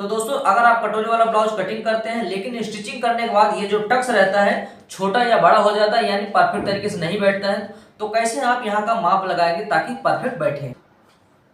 तो दोस्तों अगर आप कटोरी वाला ब्लाउज कटिंग करते हैं लेकिन स्टिचिंग करने के बाद ये जो टक्स रहता है छोटा या बड़ा हो जाता है यानी परफेक्ट तरीके से नहीं बैठता है, तो कैसे आप यहाँ का माप लगाएंगे ताकि परफेक्ट बैठे।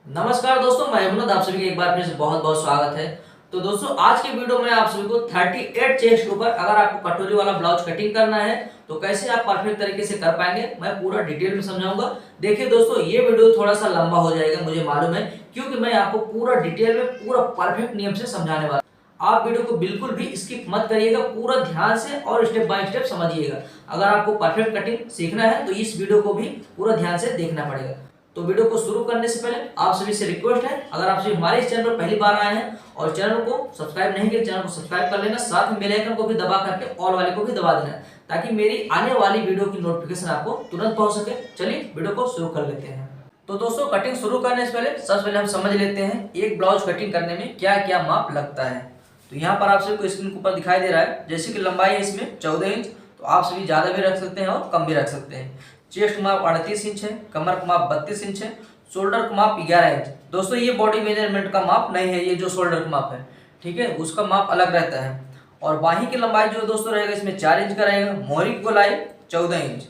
नमस्कार दोस्तों, मैं मुनद, आप सभी का एक बार फिर से बहुत बहुत स्वागत है। तो दोस्तों आज की वीडियो में आप सभी को 38 चेस्ट के ऊपर अगर आपको कटोरी वाला ब्लाउज कटिंग करना है तो कैसे आप परफेक्ट तरीके से कर पाएंगे मैं पूरा डिटेल में समझाऊंगा। देखिए दोस्तों ये वीडियो थोड़ा सा लंबा हो जाएगा, मुझे मालूम है, क्योंकि मैं आपको पूरा डिटेल में पूरा परफेक्ट नियम से समझाने वाला। आप वीडियो को बिल्कुल भी स्किप मत करिएगा, पूरा ध्यान से और स्टेप बाय स्टेप समझिएगा। अगर आपको परफेक्ट कटिंग सीखना है तो इस वीडियो को भी पूरा ध्यान से देखना पड़ेगा। तो वीडियो को शुरू करने से पहले आप सभी से रिक्वेस्ट है, अगर आप सभी हमारे इस चैनल पर पहली बार आए हैं और चैनल को सब्सक्राइब नहीं किया, चैनल को सब्सक्राइब कर लेना, साथ में बेल आइकन को भी दबा करके ऑल वाले को भी दबा देना ताकि मेरी आने वाली वीडियो की नोटिफिकेशन आपको तुरंत पहुंच सके। चलिए वीडियो को शुरू कर लेते हैं। तो दोस्तों कटिंग शुरू करने से पहले सबसे पहले हम समझ लेते हैं एक ब्लाउज कटिंग करने में क्या क्या माप लगता है। तो यहाँ पर आप सभी को स्क्रीन के ऊपर दिखाई दे रहा है, जैसे कि लंबाई है इसमें 14 इंच, तो आप सभी ज्यादा भी रख सकते हैं और कम भी रख सकते हैं। चेस्ट का माप 38 इंच है, कमर का माप 32 इंच है, शोल्डर का माप 11 इंच। दोस्तों ये बॉडी मेजरमेंट का माप नहीं है, ये जो शोल्डर का माप है, ठीक है, उसका माप अलग रहता है। और बाही की लंबाई जो दोस्तों रहेगा इसमें 4 इंच का रहेगा, मोहरी की गोलाई 14 इंच।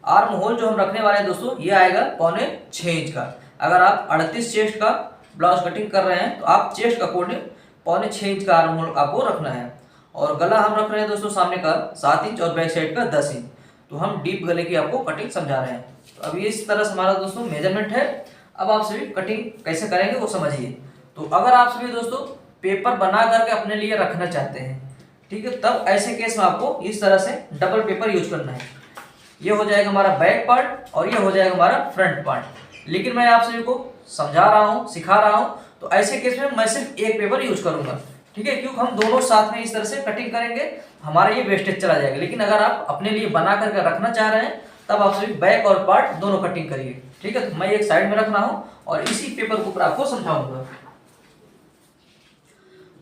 आर्म होल जो हम रखने वाले हैं दोस्तों ये आएगा 6.25 इंच का। अगर आप 38 चेस्ट का ब्लाउज कटिंग कर रहे हैं तो आप चेस्ट का अकॉर्डिंग 6.25 इंच का आर्म होल आपको रखना है। और गला हम रख रहे हैं दोस्तों सामने का 7 इंच और बैक साइड का 10 इंच। तो हम डीप गले की आपको कटिंग समझा रहे हैं। तो अब ये इस तरह से हमारा दोस्तों मेजरमेंट है। अब आप सभी कटिंग कैसे करेंगे वो समझिए। तो अगर आप सभी दोस्तों पेपर बना करके अपने लिए रखना चाहते हैं, ठीक है, तब ऐसे केस में आपको इस तरह से डबल पेपर यूज करना है। ये हो जाएगा हमारा बैक पार्ट और ये हो जाएगा हमारा फ्रंट पार्ट। लेकिन मैं आप सभी को समझा रहा हूँ, सिखा रहा हूँ, तो ऐसे केस में मैं सिर्फ एक पेपर यूज करूंगा, ठीक है, क्योंकि हम दोनों साथ में इस तरह से कटिंग करेंगे, हमारा ये वेस्टेज चला जाएगा। लेकिन अगर आप अपने लिए बना करके रखना चाह रहे हैं तब आप सभी बैक और पार्ट दोनों कटिंग करिए, ठीक है। तो मैं एक साइड में रख रहा हूं और इसी पेपर के ऊपर आपको समझाऊंगा।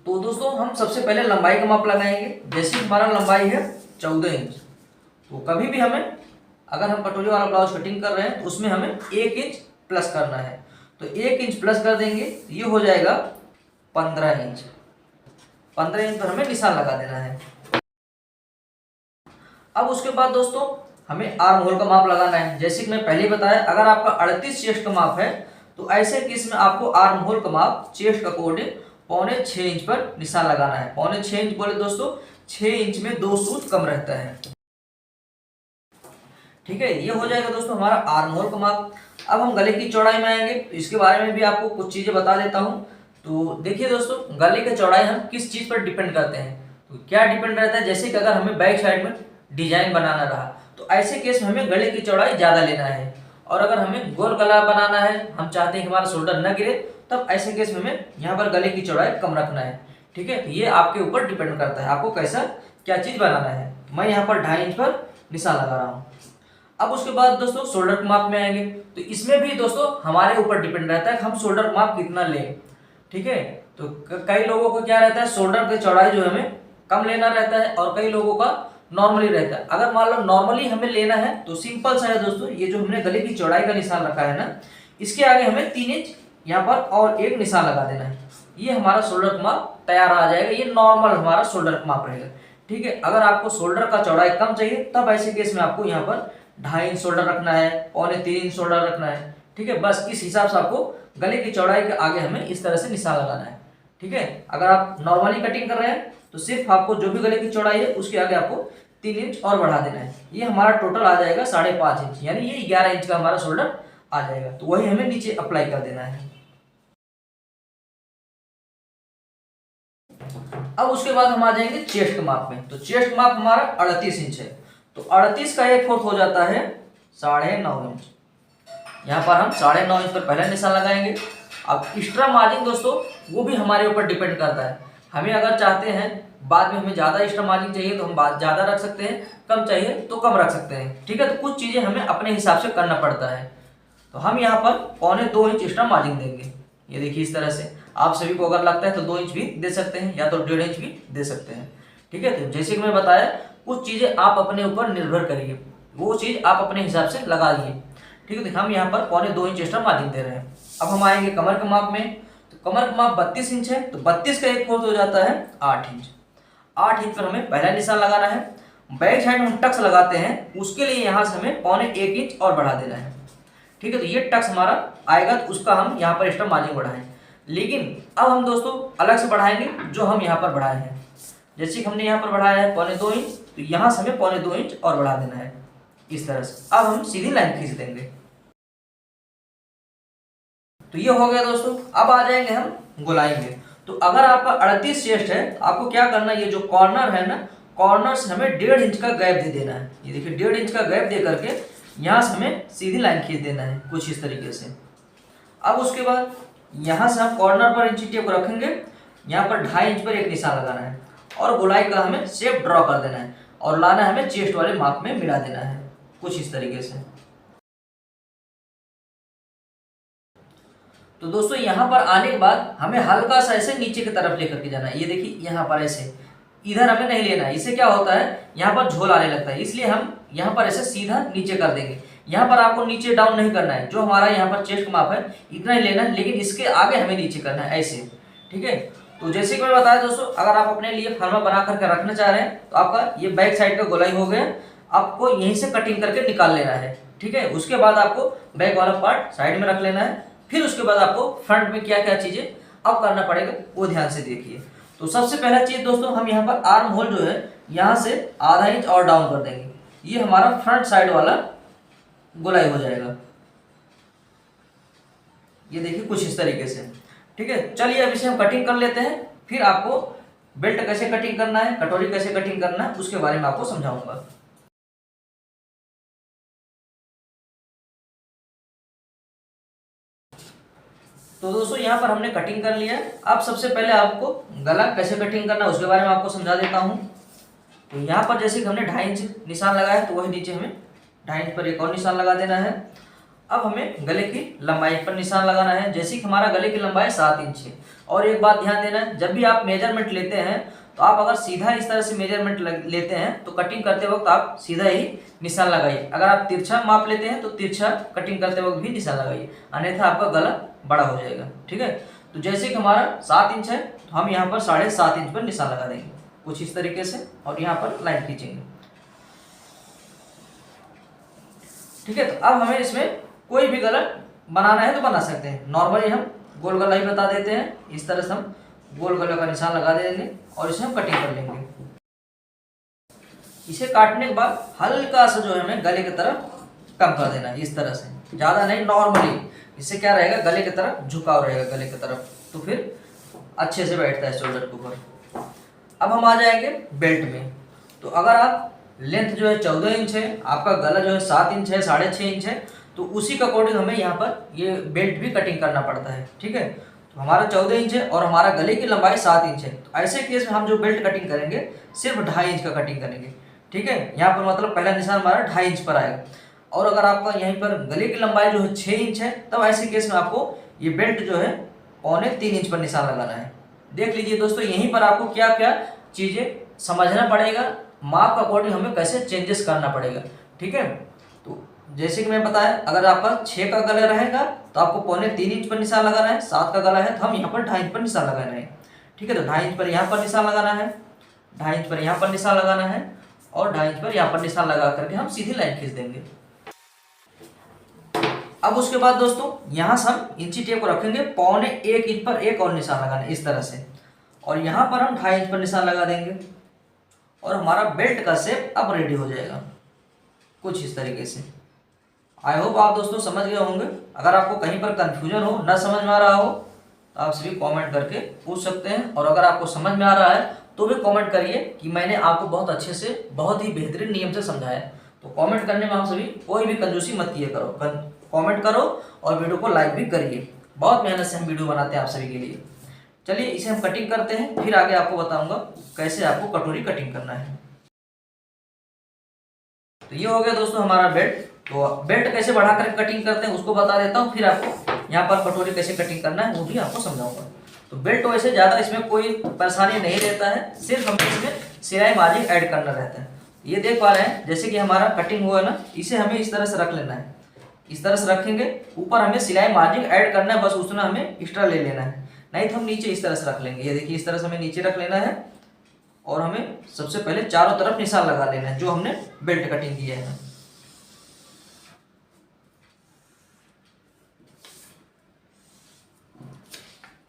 तो दोस्तों हम सबसे पहले लंबाई का माप लगाएंगे। जैसे हमारा लंबाई है 14 इंच, तो कभी भी हमें अगर हम कटोरी वाला ब्लाउज कटिंग कर रहे हैं तो उसमें हमें 1 इंच प्लस करना है। तो 1 इंच प्लस कर देंगे, ये हो जाएगा 15 इंच। 15 इंच पर हमें निशान लगा देना है। अब उसके बाद दोस्तों हमें आर्म होल का माप लगाना है। जैसे कि मैं पहले ही बताया, अगर आपका 38 चेस्ट का माप है तो ऐसे केस में आपको आर्म होल का माप चेस्ट का अकॉर्डिंग 6.25 इंच पर निशान लगाना है। 6.25 इंच बोले दोस्तों 6 इंच में 2 सूत कम रहता है, ठीक है। ये हो जाएगा दोस्तों हमारा आर्म होल का माप। अब हम गले की चौड़ाई में आएंगे, तो इसके बारे में भी आपको कुछ चीजें बता देता हूँ। तो देखिए दोस्तों गले की चौड़ाई हम किस चीज पर डिपेंड करते हैं, तो क्या डिपेंड रहता है, जैसे कि अगर हमें बैक साइड में डिजाइन बनाना रहा तो ऐसे केस में हमें गले की चौड़ाई ज्यादा लेना है। और अगर हमें गोल गला बनाना है, हम चाहते हैं कि हमारा शोल्डर न गिरे, तब ऐसे केस में हमें यहाँ पर गले की चौड़ाई कम रखना है, ठीक है। तो ये आपके ऊपर डिपेंड करता है आपको कैसा क्या चीज बनाना है। मैं यहाँ पर 2.5 इंच पर निशान लगा रहा हूँ। अब उसके बाद दोस्तों शोल्डर के माप में आएंगे, तो इसमें भी दोस्तों हमारे ऊपर डिपेंड रहता है कि हम शोल्डर का माप कितना लें, ठीक है। तो कई लोगों को क्या रहता है, शोल्डर की चौड़ाई जो हमें कम लेना रहता है और कई लोगों का नॉर्मली रहता है। अगर मान लो नॉर्मली हमें लेना है तो सिंपल सा है दोस्तों, ये जो हमने गले की चौड़ाई का निशान रखा है ना, इसके आगे हमें 3 इंच यहाँ पर और एक निशान लगा देना है। ये हमारा शोल्डर का माप तैयार आ जाएगा। ये नॉर्मल हमारा शोल्डर का माप रहेगा, ठीक है। अगर आपको शोल्डर का चौड़ाई कम चाहिए तब ऐसे केस में आपको यहाँ पर 2.5 इंच शोल्डर रखना है, 3.25 इंच शोल्डर रखना है, ठीक है। बस इस हिसाब से आपको गले की चौड़ाई के आगे हमें इस तरह से निशान लगाना है, ठीक है। अगर आप नॉर्मली कटिंग कर रहे हैं तो सिर्फ आपको जो भी गले की चौड़ाई है उसके आगे आपको 3 इंच और बढ़ा देना है। ये हमारा टोटल आ जाएगा 5.5 इंच, यानी ये 11 इंच का हमारा शोल्डर आ जाएगा। तो वही हमें नीचे अप्लाई कर देना है। अब उसके बाद हम आ जाएंगे चेस्ट के माप में। तो चेस्ट का माप हमारा 38 इंच है, तो 38 का 1/4 हो जाता है 9.5 इंच। यहाँ पर हम 9.5 इंच पर पहले निशान लगाएंगे। अब एक्स्ट्रा मार्जिन दोस्तों वो भी हमारे ऊपर डिपेंड करता है। हमें अगर चाहते हैं बाद में हमें ज़्यादा एक्स्ट्रा मार्जिन चाहिए तो हम ज़्यादा रख सकते हैं, कम चाहिए तो कम रख सकते हैं, ठीक है। तो कुछ चीज़ें हमें अपने हिसाब से करना पड़ता है। तो हम यहाँ पर 2.25 इंच एक्स्ट्रा मार्जिन देंगे। ये देखिए इस तरह से आप सभी को अगर लगता है तो 2 इंच भी दे सकते हैं या तो 1.5 इंच भी दे सकते हैं, ठीक है। तो जैसे कि मैं बताया कुछ चीज़ें आप अपने ऊपर निर्भर करिए, वो चीज़ आप अपने हिसाब से लगा लीजिए, ठीक है। तो हम यहाँ पर 2.25 इंच एक्स्ट्रा मार्जिन दे रहे हैं। अब हम आएंगे कमर के माप में। तो कमर का माप 32 इंच है, तो 32 का 1/4 हो जाता है 8 इंच। 8 इंच पर हमें पहला निशान लगाना है। बैक साइड में हम टक्स लगाते हैं, उसके लिए यहाँ से हमें 1.25 इंच और बढ़ा देना है। ठीक है, तो ये टक्स हमारा आएगा, तो उसका हम यहाँ पर एक्स्ट्रा मार्जिन बढ़ाएं। लेकिन अब हम दोस्तों अलग से बढ़ाएंगे जो हम यहाँ पर बढ़ाए हैं। जैसे कि हमने यहाँ पर बढ़ाया है 1.25 इंच, तो यहाँ से हमें 1.25 इंच और बढ़ा देना है इस तरह से। अब हम सीधी लाइन खींच देंगे। तो ये हो गया दोस्तों। अब आ जाएंगे हम गोलाई में। तो अगर आपका 38 चेस्ट है, तो आपको क्या करना है, ये जो कॉर्नर है ना, कॉर्नर से हमें 1.5 इंच का गैप दे देना है। ये देखिए 1.5 इंच का गैप दे करके यहाँ से हमें सीधी लाइन खींच देना है कुछ इस तरीके से। अब उसके बाद यहाँ से हम कॉर्नर पर इंची टेप रखेंगे, यहाँ पर 2.5 इंच पर एक निशान लगाना है और गोलाई का हमें शेप ड्रॉ कर देना है और लाना है हमें चेस्ट वाले माप में मिला देना है कुछ इस तरीके से। तो दोस्तों यहाँ पर आने के बाद हमें हल्का सा ऐसे नीचे की तरफ लेकर के जाना है। ये देखिए यहाँ पर ऐसे, इधर हमें नहीं लेना है, इससे क्या होता है यहाँ पर झोल आने लगता है, इसलिए हम यहाँ पर ऐसे सीधा नीचे कर देंगे। यहाँ पर आपको नीचे डाउन नहीं करना है, जो हमारा यहाँ पर चेस्ट का माप है इतना ही लेना है, लेकिन इसके आगे हमें नीचे करना है ऐसे। ठीक है, तो जैसे कि मैंने बताया दोस्तों, अगर आप अपने लिए फर्मा बना करके रखना चाह रहे हैं तो आपका ये बैक साइड का गोलाई हो गया, आपको यहीं से कटिंग करके निकाल लेना है। ठीक है, उसके बाद आपको बैक वाला पार्ट साइड में रख लेना है। फिर उसके बाद आपको फ्रंट में क्या क्या चीजें अब करना पड़ेगा वो ध्यान से देखिए। तो सबसे पहला चीज दोस्तों, हम यहाँ पर आर्म होल जो है यहाँ से ½ इंच और डाउन कर देंगे। ये हमारा फ्रंट साइड वाला गोलाई हो जाएगा। ये देखिए कुछ इस तरीके से। ठीक है, चलिए अब इसे हम कटिंग कर लेते हैं, फिर आपको बेल्ट कैसे कटिंग करना है, कटोरी कैसे कटिंग करना है, उसके बारे में आपको समझाऊंगा। तो दोस्तों यहाँ पर हमने कटिंग कर लिया। अब सबसे पहले आपको गला कैसे कटिंग करना है उसके बारे में आपको समझा देता हूँ। तो यहाँ पर जैसे कि हमने 2.5 इंच निशान लगाया, तो वही नीचे हमें 2.5 इंच पर एक और निशान लगा देना है। अब हमें गले की लंबाई पर निशान लगाना है। जैसे कि हमारा गले की लंबाई 7 इंच है। और एक बात ध्यान देना है, जब भी आप मेजरमेंट लेते हैं तो आप अगर सीधा इस तरह से मेजरमेंट लेते हैं तो कटिंग करते वक्त आप सीधा ही निशान लगाइए। अगर आप तिरछा माप लेते हैं तो तिरछा कटिंग करते वक्त भी निशान लगाइए, अन्यथा आपका गला बड़ा हो जाएगा। ठीक है, तो जैसे कि हमारा 7 इंच है, तो हम यहाँ पर 7.5 इंच पर निशान लगा देंगे कुछ इस तरीके से और यहाँ पर लाइन खींचेंगे। ठीक है, तो अब हमें इसमें कोई भी गला बनाना है तो बना सकते हैं। नॉर्मली हम गोल गला ही बता देते हैं। इस तरह से हम गोल गले का निशान लगा देंगे और इसे हम कटिंग कर लेंगे। इसे काटने के बाद हल्का सा जो है हमें गले की तरफ कम कर देना है, इस तरह से, ज़्यादा नहीं, नॉर्मली। इससे क्या रहेगा, गले की तरफ झुकाव रहेगा, गले की तरफ, तो फिर अच्छे से बैठता है शोल्डर के ऊपर। अब हम आ जाएंगे बेल्ट में। तो अगर आप लेंथ जो है 14 इंच है, आपका गला जो है 7 इंच है, 6.5 इंच है, तो उसी के अकॉर्डिंग हमें यहाँ पर ये बेल्ट भी कटिंग करना पड़ता है। ठीक है, तो हमारा 14 इंच है और हमारा गले की लंबाई 7 इंच है, तो ऐसे केस में हम जो बेल्ट कटिंग करेंगे सिर्फ 2.5 इंच का कटिंग करेंगे। ठीक है, यहाँ पर मतलब पहला निशान हमारा 2.5 इंच पर आएगा। और अगर आपका यहीं पर गले की लंबाई जो है 6 इंच है, तब ऐसे केस में आपको ये बेल्ट जो है 3.25 इंच पर निशान लगाना है। देख लीजिए दोस्तों, यहीं पर आपको क्या क्या चीज़ें समझना पड़ेगा, माप का अकॉर्डिंग हमें कैसे चेंजेस करना पड़ेगा। ठीक है, तो जैसे कि मैं बताया, अगर आपका 6 का गला रहेगा तो आपको 3.25 इंच पर निशान लगाना है। 7 का गला है तो हम यहाँ पर 2.5 इंच पर निशान लगाना है। ठीक है, तो 2.5 इंच पर यहाँ पर निशान लगाना है, 2.5 इंच पर यहाँ पर निशान लगाना है और 2.5 इंच पर यहाँ पर निशान लगा करके हम सीधी लाइन खींच देंगे। अब उसके बाद दोस्तों यहाँ से हम इंची टेप को रखेंगे, 1.25 इंच पर एक और निशान लगाना है इस तरह से, और यहाँ पर हम 2.5 इंच पर निशान लगा देंगे और हमारा बेल्ट का शेप अब रेडी हो जाएगा कुछ इस तरीके से। आई होप आप दोस्तों समझ गए होंगे। अगर आपको कहीं पर कंफ्यूजन हो, ना समझ में आ रहा हो, तो आप सभी कमेंट करके पूछ सकते हैं। और अगर आपको समझ में आ रहा है तो भी कमेंट करिए कि मैंने आपको बहुत अच्छे से, बहुत ही बेहतरीन नियम से समझाया। तो कमेंट करने में आप सभी कोई भी कंजूसी मत किए करो, कमेंट करो और वीडियो को लाइक भी करिए। बहुत मेहनत से हम वीडियो बनाते हैं आप सभी के लिए। चलिए इसे हम कटिंग करते हैं, फिर आगे आपको बताऊंगा कैसे आपको कटोरी कटिंग करना है। तो ये हो गया दोस्तों हमारा बेल्ट। तो बेल्ट कैसे बढ़ा कर कटिंग करते हैं उसको बता देता हूँ, फिर आपको यहाँ पर कटोरी कैसे कटिंग करना है वो भी आपको समझाऊंगा। तो बेल्ट वैसे ज़्यादा इसमें कोई परेशानी नहीं रहता है, सिर्फ हमें इसमें सिलाई मार्जिन ऐड करना रहता है। ये देख पा रहे हैं, जैसे कि हमारा कटिंग हुआ ना, इसे हमें इस तरह से रख लेना है। इस तरह से रखेंगे, ऊपर हमें सिलाई मार्जिन ऐड करना है, बस उतना हमें एक्स्ट्रा ले लेना है। नहीं तो हम नीचे इस तरह से रख लेंगे। ये देखिए इस तरह से हमें नीचे रख लेना है और हमें सबसे पहले चारों तरफ निशान लगा लेना है जो हमने बेल्ट कटिंग किया है।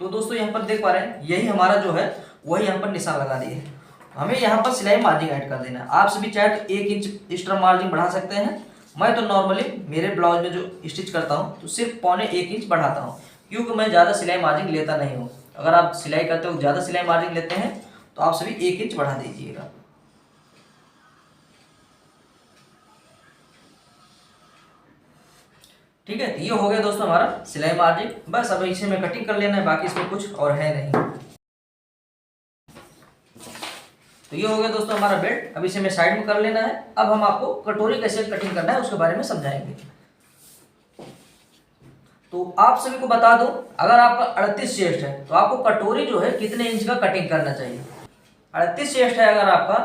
तो दोस्तों यहाँ पर देख पा रहे हैं यही हमारा जो है वही यहाँ पर निशान लगा दिए है। हमें यहाँ पर सिलाई मार्जिन ऐड कर देना है। आप सभी चाहे तो 1 इंच एक्स्ट्रा मार्जिन बढ़ा सकते हैं। मैं तो नॉर्मली मेरे ब्लाउज में जो स्टिच करता हूँ तो सिर्फ 1.25 इंच बढ़ाता हूँ, क्योंकि मैं ज़्यादा सिलाई मार्जिन लेता नहीं हूँ। अगर आप सिलाई करते हो ज़्यादा सिलाई मार्जिन लेते हैं तो आप सभी 1 इंच बढ़ा दीजिएगा। ठीक है, ये हो गया दोस्तों हमारा सिलाई मार्जिन। बस अब इसे में कटिंग कर लेना है, बाकी इसमें कुछ और है नहीं। तो ये हो गया दोस्तों हमारा बेल्ट। अब इसे में साइड में कर लेना है। अब हम आपको कटोरी कैसे कटिंग करना है उसके बारे में समझाएंगे। तो आप सभी को बता दो, अगर आपका 38 चेस्ट है तो आपको कटोरी जो है कितने इंच का कटिंग करना चाहिए। 38 चेस्ट है अगर आपका,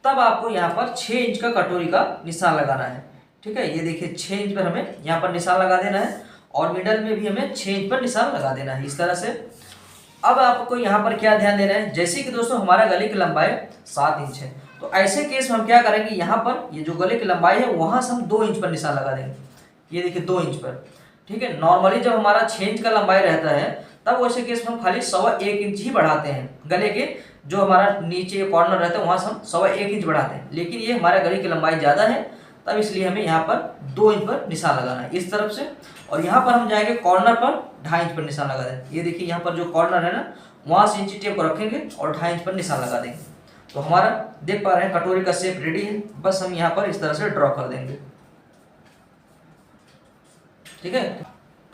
तब आपको यहाँ पर 6 इंच का कटोरी का निशान लगाना है। ठीक है, ये देखिए 6 इंच पर हमें यहाँ पर निशान लगा देना है और मिडल में भी हमें 6 इंच पर निशान लगा देना है इस तरह से। अब आपको यहाँ पर क्या ध्यान देना है, जैसे कि दोस्तों हमारा गले की लंबाई 7 इंच है, तो ऐसे केस में हम क्या करेंगे, यहाँ पर ये जो गले की लंबाई है वहाँ से हम 2 इंच पर निशान लगा देंगे। ये देखिए 2 इंच पर। ठीक है, नॉर्मली जब हमारा 6 इंच का लंबाई रहता है तब वैसे केस में हम खाली 1.25 इंच ही बढ़ाते हैं। गले के जो हमारा नीचे कॉर्नर रहता है वहाँ से हम 1.25 इंच बढ़ाते हैं, लेकिन ये हमारे गले की लंबाई ज़्यादा है तब इसलिए हमें यहाँ पर 2 इंच पर निशान लगाना है इस तरफ से। और यहाँ पर हम जाएंगे कॉर्नर पर 2.5 इंच पर निशान लगा देंगे। ये देखिए यहाँ पर जो कॉर्नर है ना वहाँ से इंची टेप को रखेंगे और 2.5 इंच पर निशान लगा देंगे। तो हमारा देख पा रहे हैं कटोरी का शेप रेडी है। बस हम यहाँ पर इस तरह से ड्रॉ कर देंगे। ठीक है,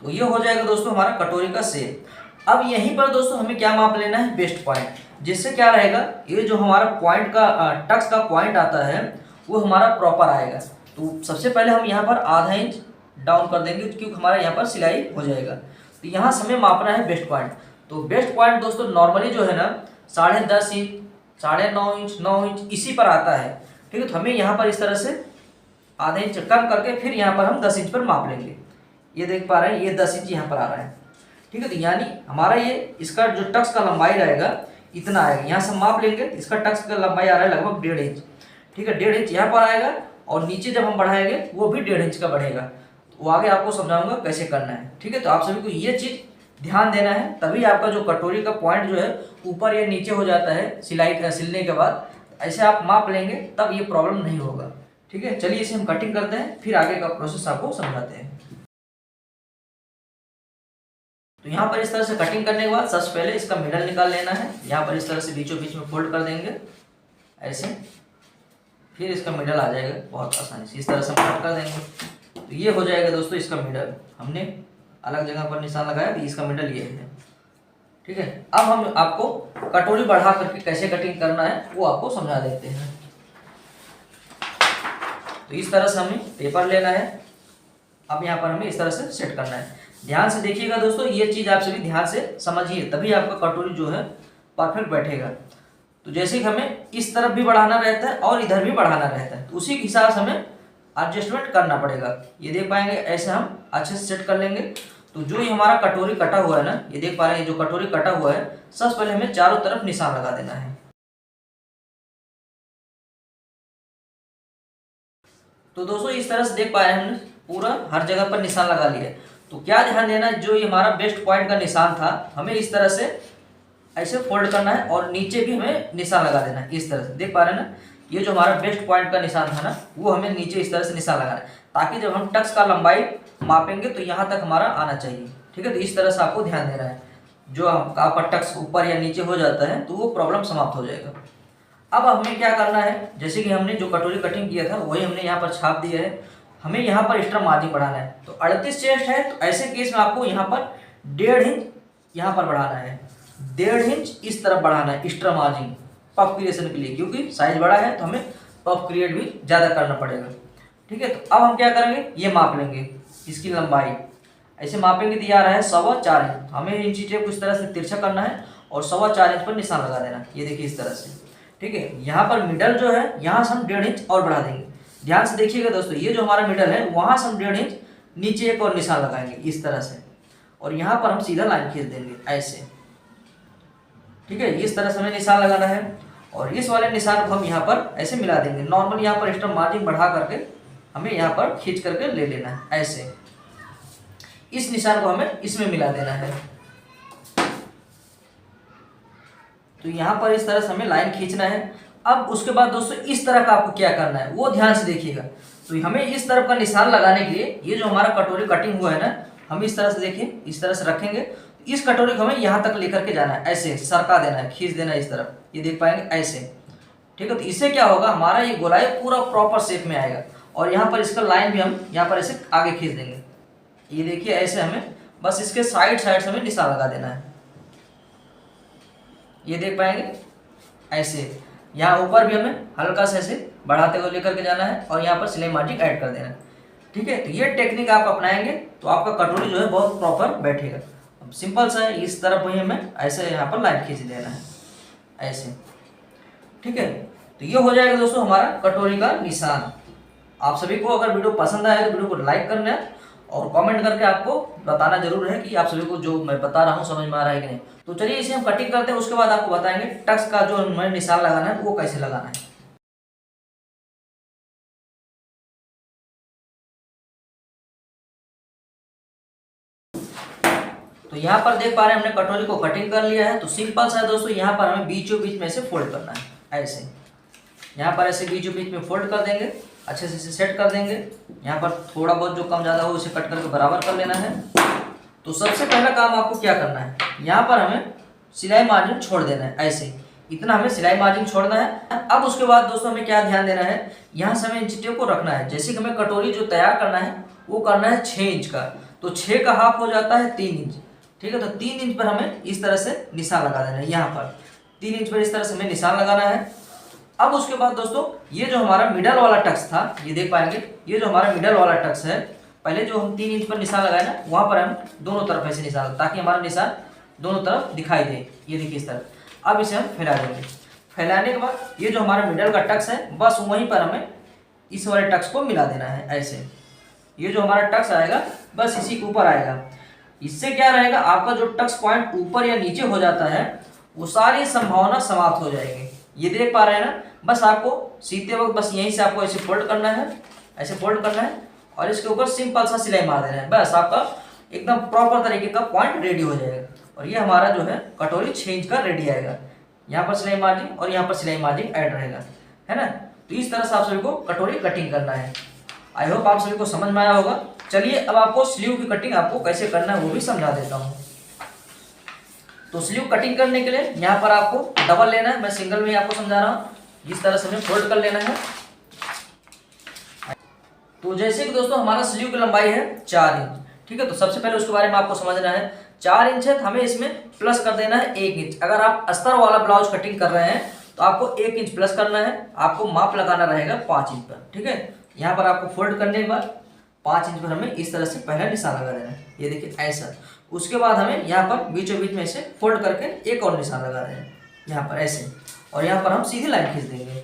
तो ये हो जाएगा दोस्तों हमारा कटोरी का शेप। अब यहीं पर दोस्तों हमें क्या माप लेना है, वेस्ट पॉइंट, जिससे क्या रहेगा, ये जो हमारा पॉइंट का टक्स का पॉइंट आता है वो हमारा प्रॉपर आएगा। तो सबसे पहले हम यहाँ पर 1/2 इंच डाउन कर देंगे क्योंकि हमारा यहाँ पर सिलाई हो जाएगा। तो यहाँ से हमें मापना है वेस्ट पॉइंट। तो वेस्ट पॉइंट दोस्तों नॉर्मली जो है ना 10.5 इंच, 9.5 इंच, 9 इंच इसी पर आता है। ठीक है, तो हमें यहाँ पर इस तरह से 1/2 इंच कम करके फिर यहाँ पर हम 10 इंच पर माप लेंगे। ये देख पा रहे हैं ये 10 इंच यहाँ पर आ रहा है। ठीक है, तो यानी हमारा ये इसका जो टक्स का लंबाई रहेगा इतना आएगा। यहाँ से माप लेंगे, इसका टक्स का लंबाई आ रहा है लगभग 1.5 इंच। ठीक है, 1.5 इंच यहाँ पर आएगा और नीचे जब हम बढ़ाएंगे वो भी 1.5 इंच का बढ़ेगा। तो वो आगे आपको समझाऊंगा कैसे करना है। ठीक है, तो आप सभी को ये चीज़ ध्यान देना है, तभी आपका जो कटोरी का पॉइंट जो है ऊपर या नीचे हो जाता है सिलाई सिलने के बाद। ऐसे आप माप लेंगे तब ये प्रॉब्लम नहीं होगा। ठीक है, चलिए इसे हम कटिंग करते हैं, फिर आगे का प्रोसेस आपको समझाते हैं। तो यहाँ पर इस तरह से कटिंग करने के बाद सबसे पहले इसका मिडल निकाल लेना है। यहाँ पर इस तरह से बीचों बीच में फोल्ड कर देंगे ऐसे, फिर इसका मिडल आ जाएगा बहुत आसानी से। इस तरह से हम कट कर देंगे तो ये हो जाएगा दोस्तों इसका मिडल। हमने अलग जगह पर निशान लगाया तो इसका मिडल ये है। ठीक है, अब हम आपको कटोरी बढ़ा करके कैसे कटिंग करना है वो आपको समझा देते हैं। तो इस तरह से हमें पेपर लेना है। अब यहाँ पर हमें इस तरह से सेट करना है। ध्यान से देखिएगा दोस्तों, ये चीज़ आप सभी ध्यान से समझिए, तभी आपका कटोरी जो है परफेक्ट बैठेगा। तो जैसे कि हमें इस तरफ भी बढ़ाना रहता है और इधर भी बढ़ाना रहता है, तो उसी के हिसाब से हमें एडजस्टमेंट करना पड़ेगा। ये देख पाएंगे, ऐसे हम अच्छे से सेट कर लेंगे। तो जो ये हमारा कटोरी कटा हुआ है ना, ये देख पा रहे हैं जो कटोरी कटा हुआ है, सबसे पहले हमें चारों तरफ निशान लगा देना है। तो दोस्तों इस तरह से देख पा रहे हैं हमने पूरा हर जगह पर निशान लगा लिया। तो क्या ध्यान देना, जो ये हमारा बेस्ट पॉइंट का निशान था हमें इस तरह से ऐसे फोल्ड करना है और नीचे भी हमें निशान लगा देना है इस तरह से। देख पा रहे हैं ना, ये जो हमारा बेस्ट पॉइंट का निशान था ना वो हमें नीचे इस तरह से निशान लगाना है, ताकि जब हम टक्स का लंबाई मापेंगे तो यहाँ तक हमारा आना चाहिए। ठीक है, तो इस तरह से आपको ध्यान देना है। जो आपका टक्स ऊपर या नीचे हो जाता है तो वो प्रॉब्लम समाप्त हो जाएगा। अब हमें क्या करना है, जैसे कि हमने जो कटोरी कटिंग किया था वही हमने यहाँ पर छाप दिया है। हमें यहाँ पर एक्स्ट्रा मार्जिन बढ़ाना है। तो 38 चेस्ट है तो ऐसे केस में आपको यहाँ पर 1.5 इंच यहाँ पर बढ़ाना है, 1.5 इंच इस तरफ बढ़ाना है एक्स्ट्रा मार्जिन पफ क्रिएशन के लिए, क्योंकि साइज बड़ा है तो हमें पफ क्रिएट भी ज़्यादा करना पड़ेगा। ठीक है, तो अब हम क्या करेंगे, ये माप लेंगे इसकी लंबाई। ऐसे मापेंगे तो आ रहा है 4.25 इंच। हमें इंची टेप को इस तरह से तिरछा करना है और 4.25 इंच पर निशान लगा देना। ये देखिए इस तरह से। ठीक है, यहाँ पर मिडल जो है यहाँ से हम 1.5 इंच और बढ़ा देंगे। ध्यान से देखिएगा दोस्तों, ये जो हमारा मिडल है वहाँ से हम 1.5 इंच नीचे एक और निशान लगाएंगे इस तरह से, और यहाँ पर हम सीधा लाइन खींच देंगे ऐसे। ठीक है, इस तरह से हमें निशान लगाना है और इस वाले निशान को हम यहाँ पर ऐसे मिला देंगे। नॉर्मल यहाँ पर एक्स्ट्रा मार्जिन बढ़ा करके हमें यहाँ पर खींच करके ले लेना है ऐसे। इस निशान को हमें इसमें मिला देना है। तो यहाँ पर इस तरह से हमें लाइन खींचना है। अब उसके बाद दोस्तों इस तरह का आपको क्या करना है वो ध्यान से देखिएगा। तो हमें इस तरफ का निशान लगाने के लिए ये जो हमारा कटोरी कटिंग हुआ है ना, हम इस तरह से देखिए, इस तरह से रखेंगे। इस कटोरी को हमें यहाँ तक लेकर के जाना है, ऐसे सरका देना है, खींच देना है इस तरफ, ये देख पाएंगे ऐसे। ठीक है, तो इससे क्या होगा, हमारा ये गोलाई पूरा प्रॉपर शेप में आएगा। और यहाँ पर इसका लाइन भी हम यहाँ पर ऐसे आगे खींच देंगे। ये देखिए ऐसे हमें बस इसके साइड साइड से हमें निशान लगा देना है, ये देख पाएंगे ऐसे। यहाँ ऊपर भी हमें हल्का से ऐसे बढ़ाते हुए लेकर के जाना है और यहाँ पर सिलाई मार्जिन ऐड कर देना है। ठीक है, तो ये टेक्निक आप अपनाएंगे तो आपका कटोरी जो है बहुत प्रॉपर बैठेगा। अब सिंपल सा है, इस तरफ वही हमें ऐसे यहाँ पर लाइन खींच देना है ऐसे। ठीक है, तो ये हो जाएगा दोस्तों हमारा कटोरी का निशान। आप सभी को अगर वीडियो पसंद आए तो वीडियो को लाइक करना है और कमेंट करके आपको बताना जरूर है कि आप सभी को जो मैं बता रहा हूँ समझ में आ रहा है कि नहीं। तो चलिए इसे हम कटिंग करते हैं, उसके बाद आपको बताएंगे टक्स का जो हमें निशान लगाना है वो कैसे लगाना है। तो यहाँ पर देख पा रहे हैं हमने कटोरी को कटिंग कर लिया है। तो सिंपल सा है दोस्तों, यहाँ पर हमें बीचों बीच में से फोल्ड करना है ऐसे। यहाँ पर ऐसे बीचों बीच में फोल्ड कर देंगे, अच्छे से इसे सेट कर देंगे। यहाँ पर थोड़ा बहुत जो कम ज़्यादा हो उसे कट करके बराबर कर लेना है। तो सबसे पहला काम आपको क्या करना है, यहाँ पर हमें सिलाई मार्जिन छोड़ देना है ऐसे, इतना हमें सिलाई मार्जिन छोड़ना है। अब उसके बाद दोस्तों हमें क्या ध्यान देना है, यहाँ से हमें इंच टेप को रखना है। जैसे कि हमें कटोरी जो तैयार करना है वो करना है 6 इंच का, तो 6 का हाफ हो जाता है 3 इंच। ठीक है, तो 3 इंच पर हमें इस तरह से निशान लगा देना है। यहाँ पर 3 इंच पर इस तरह से हमें निशान लगाना है। अब उसके बाद दोस्तों ये जो हमारा मिडल वाला टक्स था, ये देख पाएंगे, ये जो हमारा मिडल वाला टक्स है, पहले जो हम 3 इंच पर निशान लगाए ना, वहाँ पर हम दोनों तरफ ऐसे निशान, ताकि हमारा निशान दोनों तरफ दिखाई दे। ये देखिए इस तरफ। अब इसे हम फैला देंगे। फैलाने के बाद ये जो हमारा मिडल का टक्स है, बस वहीं पर हमें इस वाले टक्स को मिला देना है ऐसे। ये जो हमारा टक्स आएगा बस इसी के ऊपर आएगा। इससे क्या रहेगा, आपका जो टक्स पॉइंट ऊपर या नीचे हो जाता है वो सारी संभावना समाप्त हो जाएगी। ये देख पा रहे हैं ना, बस आपको सीते वक्त बस यहीं से आपको ऐसे फोल्ड करना है, ऐसे फोल्ड करना है और इसके ऊपर सिंपल सा सिलाई मार देना है। बस आपका एकदम प्रॉपर तरीके का पॉइंट रेडी हो जाएगा और ये हमारा जो है कटोरी 6 इंच का रेडी आएगा। यहाँ पर सिलाई मार्जिन और यहाँ पर सिलाई मार्जिन ऐड रहेगा, है ना। तो इस तरह से आप सभी को कटोरी कटिंग करना है। आई होप आप सभी को समझ में आया होगा। चलिए अब आपको स्लीव की कटिंग आपको कैसे करना है वो भी समझा देता हूँ। तो स्लीव कटिंग करने के लिए यहाँ पर आपको डबल लेना है, मैं सिंगल में आपको समझा रहा हूँ। इस तरह से हमें फोल्ड कर लेना है। तो जैसे कि दोस्तों हमारा स्लीव की लंबाई है 4 इंच। ठीक है, तो सबसे पहले उसके बारे में आपको समझना है। 4 इंच है, हमें इसमें प्लस कर देना है 1 इंच। अगर आप अस्तर वाला ब्लाउज कटिंग कर रहे हैं तो आपको 1 इंच प्लस करना है। आपको माप लगाना रहेगा 5 इंच पर। ठीक है, यहाँ पर आपको फोल्ड करने के बाद 5 इंच पर हमें इस तरह से पहला निशान लगा देना है। ये देखिए ऐसा। उसके बाद हमें यहाँ पर बीचों बीच में से फोल्ड करके एक और निशान लगा देना है यहाँ पर ऐसे, और यहाँ पर हम सीधी लाइन खींच देंगे।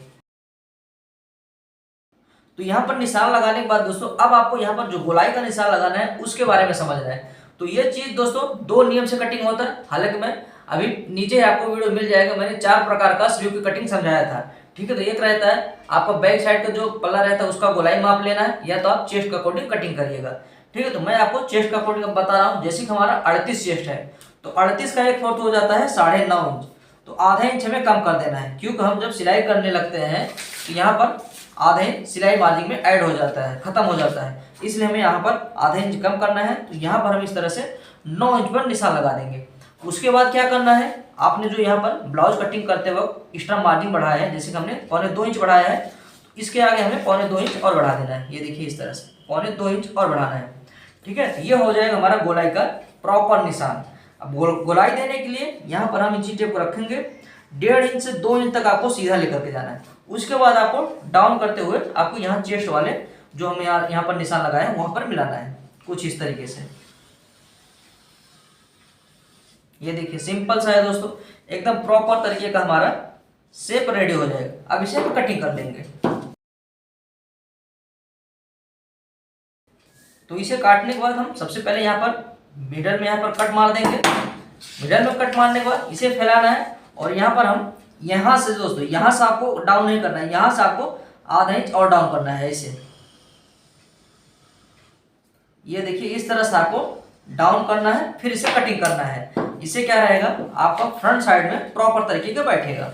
तो यहाँ पर निशान लगाने के बाद दोस्तों अब आपको यहाँ पर जो गोलाई का निशान लगाना है उसके बारे में समझना है। तो ये चीज दोस्तों 2 नियम से कटिंग होता है। हालांकि मैं अभी नीचे आपको वीडियो मिल जाएगा, मैंने 4 प्रकार का स्लीव की कटिंग समझाया था। ठीक है, तो एक रहता है आपका बैक साइड का जो पल्ला रहता है उसका गोलाई माप लेना है, या तो आप चेस्ट के अकॉर्डिंग कटिंग करिएगा। ठीक है, तो मैं आपको चेस्ट का अकॉर्डिंग बता रहा हूँ। जैसे कि हमारा 38 चेस्ट है तो 38 का 1/4 हो जाता है 9.5 इंच। तो आधा इंच हमें कम कर देना है, क्योंकि हम जब सिलाई करने लगते हैं तो यहाँ पर आधा इंच सिलाई मार्जिन में ऐड हो जाता है, खत्म हो जाता है, इसलिए हमें यहाँ पर आधा इंच कम करना है। तो यहाँ पर हम इस तरह से 9 इंच पर निशान लगा देंगे। उसके बाद क्या करना है, आपने जो यहाँ पर ब्लाउज कटिंग करते वक्त एक्स्ट्रा मार्जिन बढ़ाया है, जैसे कि हमने 1.25 इंच बढ़ाया है, तो इसके आगे हमें 1.25 इंच और बढ़ा देना है। ये देखिए इस तरह से 1.25 इंच और बढ़ाना है। ठीक है, ये हो जाएगा हमारा गोलाई का प्रॉपर निशान। अब गोलाई देने के लिए यहाँ पर हम इंची टेप को रखेंगे। 1.5 इंच से 2 इंच तक आपको सीधा लेकर के जाना है। उसके बाद आपको डाउन करते हुए आपको यहाँ चेस्ट वाले जो हम यहाँ पर निशान लगाए हैं वहां पर मिलाना है, कुछ इस तरीके से। ये देखिए सिंपल सा है दोस्तों, एकदम प्रॉपर तरीके का हमारा शेप रेडी हो जाएगा। अब इसे हम कटिंग कर लेंगे। तो इसे काटने के बाद हम सबसे पहले यहाँ पर मिडल में यहाँ पर कट मार देंगे। मिडल में कट मारने के बाद इसे फैलाना है और यहाँ पर हम यहाँ से दोस्तों यहाँ से आपको डाउन नहीं करना है, यहाँ से आपको आधा इंच और डाउन करना है ऐसे। ये देखिए इस तरह से आपको डाउन करना है, फिर इसे कटिंग करना है। इससे क्या रहेगा, आपका फ्रंट साइड में प्रॉपर तरीके का बैठेगा।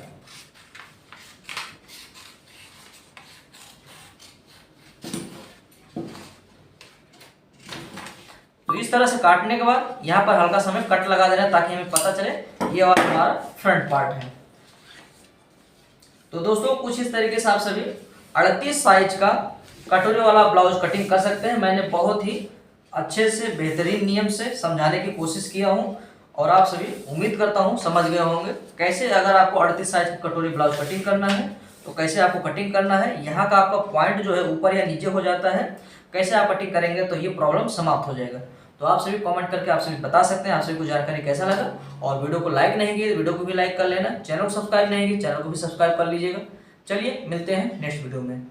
तो इस तरह से काटने के बाद यहाँ पर हल्का सा हमें कट लगा देना है ताकि हमें पता चले ये वाला हमारा फ्रंट पार्ट है। तो दोस्तों कुछ इस तरीके से आप सभी 38 साइज का कटोरी वाला ब्लाउज कटिंग कर सकते हैं। मैंने बहुत ही अच्छे से बेहतरीन नियम से समझाने की कोशिश किया हूं और आप सभी उम्मीद करता हूं समझ गए होंगे कैसे, अगर आपको 38 साइज की कटोरी ब्लाउज कटिंग करना है तो कैसे आपको कटिंग करना है। यहाँ का आपका पॉइंट जो है ऊपर या नीचे हो जाता है, कैसे आप कटिंग करेंगे तो ये प्रॉब्लम समाप्त हो जाएगा। तो आप सभी कमेंट करके आप सभी बता सकते हैं आप सभी को जानकारी कैसा लगा। और वीडियो को लाइक नहीं किए वीडियो को भी लाइक कर लेना, चैनल को सब्सक्राइब नहीं किए चैनल को भी सब्सक्राइब कर लीजिएगा। चलिए मिलते हैं नेक्स्ट वीडियो में।